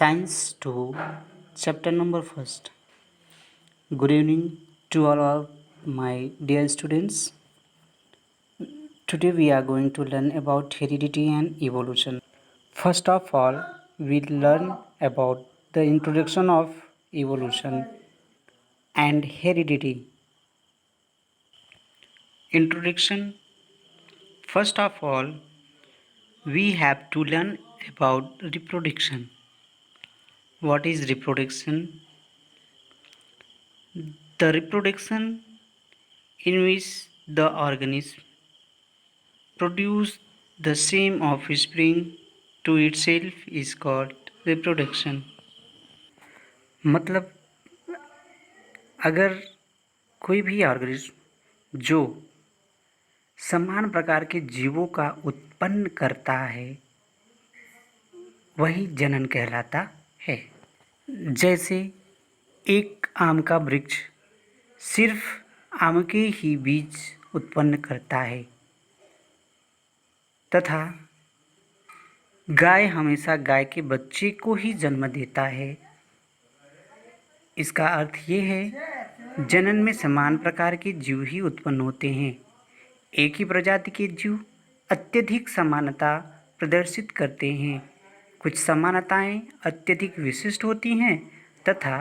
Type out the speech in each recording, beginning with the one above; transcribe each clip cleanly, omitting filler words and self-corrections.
Science 2, chapter number 1st. Good evening to all of my dear students. Today we are going to learn about heredity and evolution. First of all, we'll learn about the introduction of evolution and heredity. Introduction. First of all, we have to learn about reproduction. What is reproduction? The reproduction in which the organism produce the same offspring to itself is called reproduction. मतलब अगर कोई भी organism जो समान प्रकार के जीवों का उत्पन्न करता है वही जनन कहलाता है। जैसे एक आम का वृक्ष सिर्फ आम के ही बीज उत्पन्न करता है तथा गाय हमेशा गाय के बच्चे को ही जन्म देता है। इसका अर्थ ये है जनन में समान प्रकार के जीव ही उत्पन्न होते हैं। एक ही प्रजाति के जीव अत्यधिक समानता प्रदर्शित करते हैं। कुछ समानताएं अत्यधिक विशिष्ट होती हैं तथा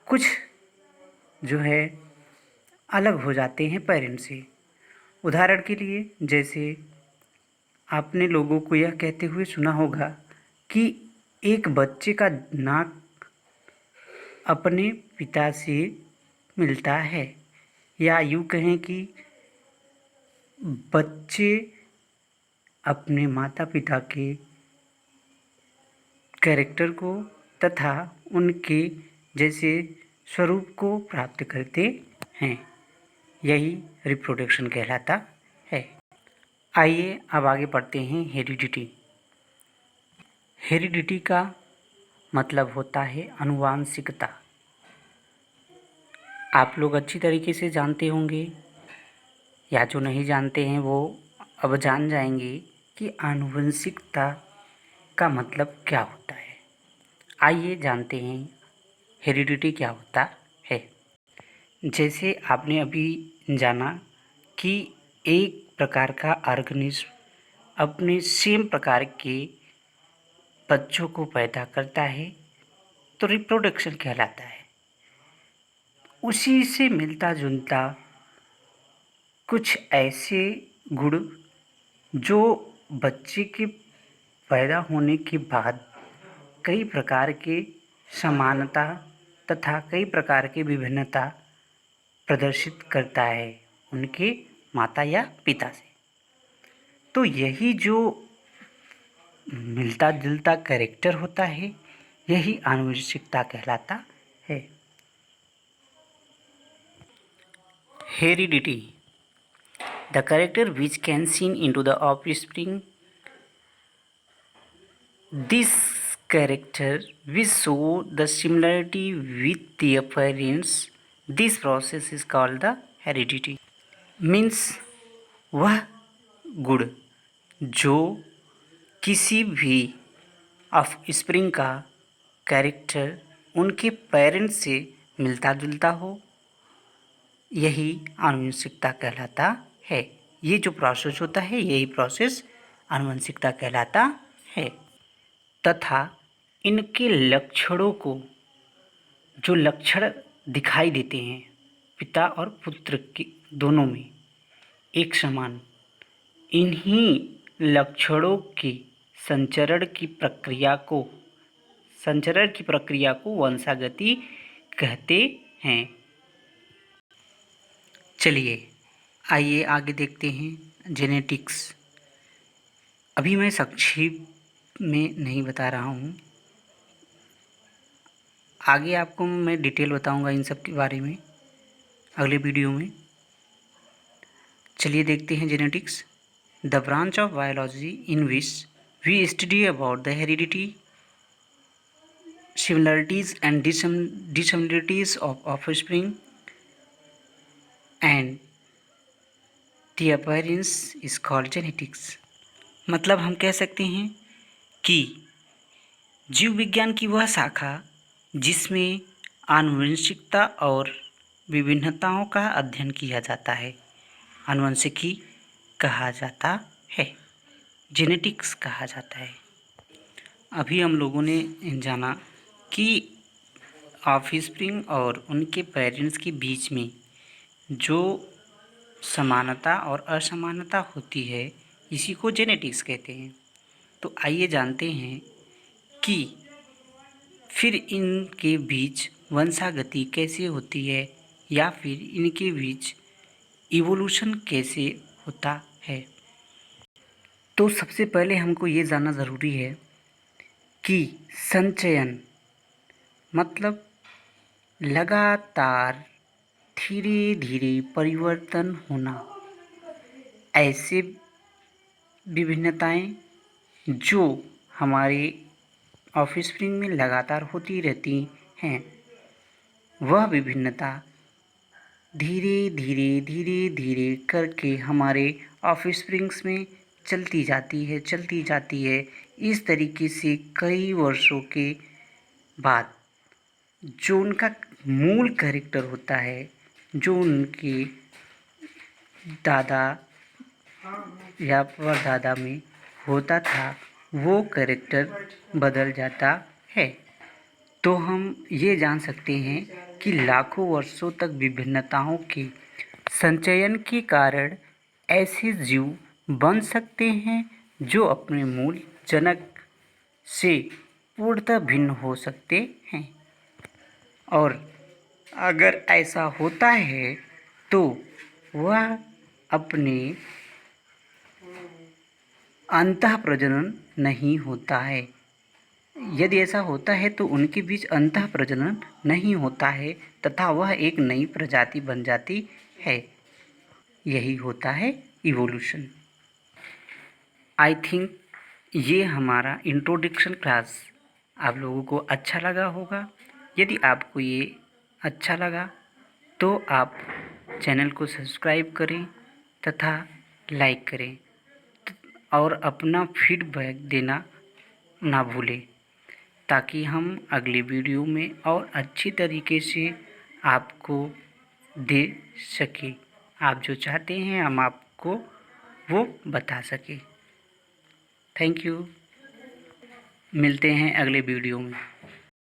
कुछ जो है अलग हो जाते हैं पेरेंट से। उदाहरण के लिए जैसे आपने लोगों को यह कहते हुए सुना होगा कि एक बच्चे का नाक अपने पिता से मिलता है, या यूँ कहें कि बच्चे अपने माता पिता के कैरेक्टर को तथा उनके जैसे स्वरूप को प्राप्त करते हैं। यही रिप्रोडक्शन कहलाता है। आइए अब आगे पढ़ते हैं हेरिडिटी। हेरिडिटी का मतलब होता है आनुवांशिकता। आप लोग अच्छी तरीके से जानते होंगे या जो नहीं जानते हैं वो अब जान जाएंगे कि आनुवंशिकता का मतलब क्या होता है। आइए जानते हैं हेरिडिटी क्या होता है। जैसे आपने अभी जाना कि एक प्रकार का ऑर्गेनिज्म अपने सेम प्रकार के बच्चों को पैदा करता है तो रिप्रोडक्शन कहलाता है। उसी से मिलता जुलता कुछ ऐसे गुण जो बच्चे के पैदा होने के बाद कई प्रकार के समानता तथा कई प्रकार की विभिन्नता प्रदर्शित करता है उनके माता या पिता से। तो यही जो मिलता जुलता कैरेक्टर होता है यही आनुवंशिकता कहलाता है। Heredity, the character which can seen into the offspring. This character which show the similarity with their parents. This process is called the heredity. Means वह गुण जो किसी भी ऑफस्प्रिंग का कैरेक्टर उनके पेरेंट्स से मिलता जुलता हो यही आनुवंशिकता कहलाता है। ये जो प्रोसेस होता है यही प्रोसेस आनुवंशिकता कहलाता है तथा इनके लक्षणों को जो लक्षण दिखाई देते हैं पिता और पुत्र के दोनों में एक समान, इन्हीं लक्षणों के संचरण की प्रक्रिया को वंशागति कहते हैं। चलिए आइए आगे देखते हैं जेनेटिक्स। अभी मैं संक्षेप में नहीं बता रहा हूँ, आगे आपको मैं डिटेल बताऊंगा इन सब के बारे में अगले वीडियो में। चलिए देखते हैं genetics. The branch of biology in which we study about the heredity, similarities and dissimilarities of offspring and the appearance is called genetics. मतलब हम कह सकते हैं कि जीव विज्ञान की वह शाखा जिसमें आनुवंशिकता और विभिन्नताओं का अध्ययन किया जाता है आनुवंशिकी कहा जाता है, जेनेटिक्स कहा जाता है। अभी हम लोगों ने जाना कि ऑफस्प्रिंग और उनके पेरेंट्स के बीच में जो समानता और असमानता होती है इसी को जेनेटिक्स कहते हैं। तो आइए जानते हैं कि फिर इनके बीच वंशागति कैसे होती है या फिर इनके बीच इवोल्यूशन कैसे होता है। तो सबसे पहले हमको ये जानना ज़रूरी है कि संचयन मतलब लगातार धीरे धीरे परिवर्तन होना, ऐसे विभिन्नताएं जो हमारे ऑफस्प्रिंग में लगातार होती रहती हैं, वह विभिन्नता धीरे धीरे धीरे धीरे करके हमारे ऑफस्प्रिंग्स में चलती जाती है। इस तरीके से कई वर्षों के बाद जो उनका मूल कैरेक्टर होता है, जो उनके दादा या परदादा में होता था, वो कैरेक्टर बदल जाता है। तो हम ये जान सकते हैं कि लाखों वर्षों तक विभिन्नताओं के संचयन के कारण ऐसे जीव बन सकते हैं जो अपने मूल जनक से पूर्णतः भिन्न हो सकते हैं। और अगर ऐसा होता है तो वह अपने अंतः प्रजनन नहीं होता है। यदि ऐसा होता है तो उनके बीच अंतः प्रजनन नहीं होता है तथा वह एक नई प्रजाति बन जाती है। यही होता है इवोल्यूशन। आई थिंक ये हमारा इंट्रोडक्शन क्लास आप लोगों को अच्छा लगा होगा। यदि आपको ये अच्छा लगा तो आप चैनल को सब्सक्राइब करें तथा लाइक करें और अपना फीडबैक देना ना भूलें, ताकि हम अगली वीडियो में और अच्छी तरीके से आपको दे सकें। आप जो चाहते हैं हम आपको वो बता सकें। Thank you. मिलते हैं अगले वीडियो में।